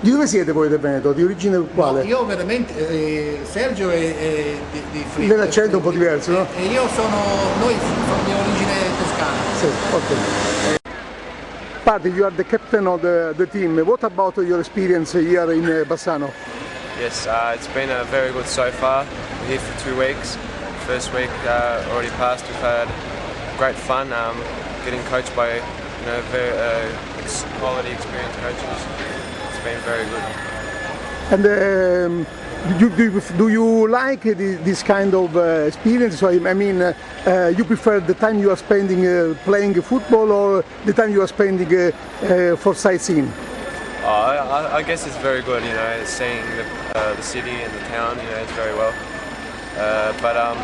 Di dove siete voi del Veneto? Di origine quale? No, io veramente, Sergio è di Friuli. L'accento è un po' diverso, no? E noi sono di origine toscana. Sì, ok. Paddy, you are the captain of the team. What about your experience here in Bassano? Yes, it's been very good so far. We're here for 2 weeks. First week already passed. We've had great fun. Getting coached by very quality, experienced coaches. It's been very good. And do you like this kind of experience? So, I mean, you prefer the time you are spending playing football or the time you are spending for sightseeing? I guess it's very good, seeing the city and the town, it's very well. But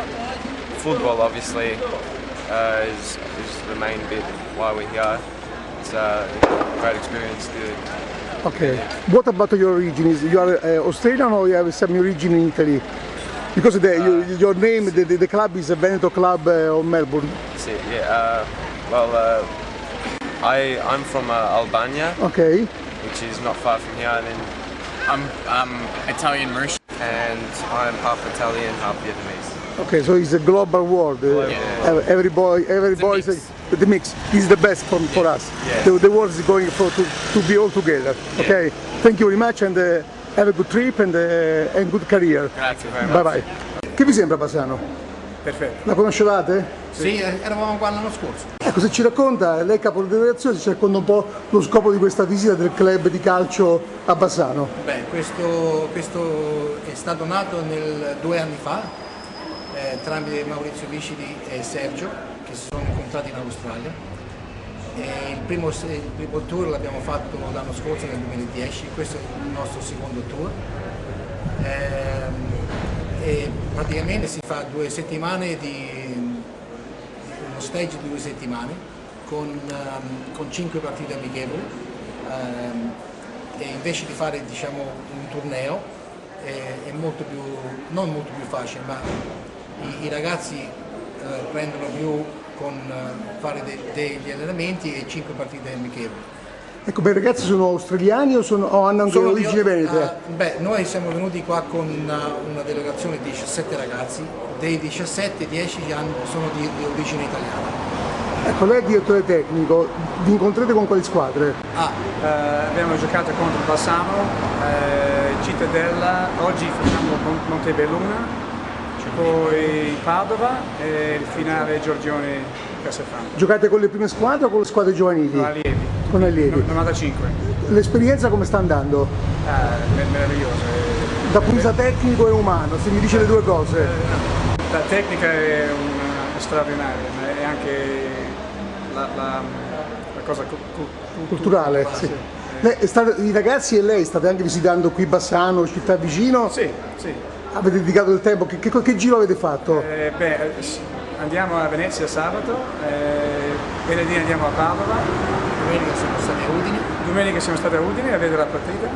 football obviously is the main bit why we're here. It's a great experience to. Okay. What about your origin? You are Australian or you have some origin in Italy? Because your name, the club is a Veneto club of Melbourne. Yeah. I'm from Albania. Okay. Which is not far from here. And then I'm Italian Mauritian. And I'm half Italian, half Vietnamese. Okay, so it's a global world. Yeah. Every boy is the mix is the best for us. Yeah. The world is going to be all together. Yeah. Okay, thank you very much and have a good trip and good career. Grazie very much. Bye bye. Che vi sembra Bassano? Perfetto. La conoscevate? Sì, eravamo qua l'anno scorso. Ecco, se ci racconta, lei capo delegazione, ci racconta un po' lo scopo di questa visita del club di calcio a Bassano. Beh, questo è stato nato 2 anni fa tramite Maurizio Vicidi e Sergio, che si sono incontrati in Australia. E il primo tour l'abbiamo fatto l'anno scorso nel 2010, questo è il nostro secondo tour. E praticamente si fa 2 settimane uno stage di 2 settimane con 5 partite amichevoli, e invece di fare un torneo è molto più, non molto più facile, ma i ragazzi prendono più con fare degli allenamenti e 5 partite amichevoli. Ecco, beh, i ragazzi sono australiani o hanno anche origine venete? Noi siamo venuti qua con una delegazione di 17 ragazzi, dei 17 10 sono di origine italiana. Ecco, lei è direttore tecnico, vi incontrate con quali squadre? Abbiamo giocato contro Bassano, Cittadella, oggi facciamo con Montebelluna, poi Padova e il finale Giorgione Castelfranco. Giocate con le prime squadre o con le squadre giovanili? Con allievi. Con allievi. 95. L'esperienza come sta andando? Meraviglioso. Da punto di vista tecnico e umano, se mi dice le due cose. La tecnica è straordinaria, ma è anche la cosa culturale. Sì. I ragazzi e lei state anche visitando qui Bassano, città vicino? Sì. Avete dedicato del tempo? Che giro avete fatto? Andiamo a Venezia sabato, venerdì andiamo a Padova, Domenica siamo stati a Udine a vedere la partita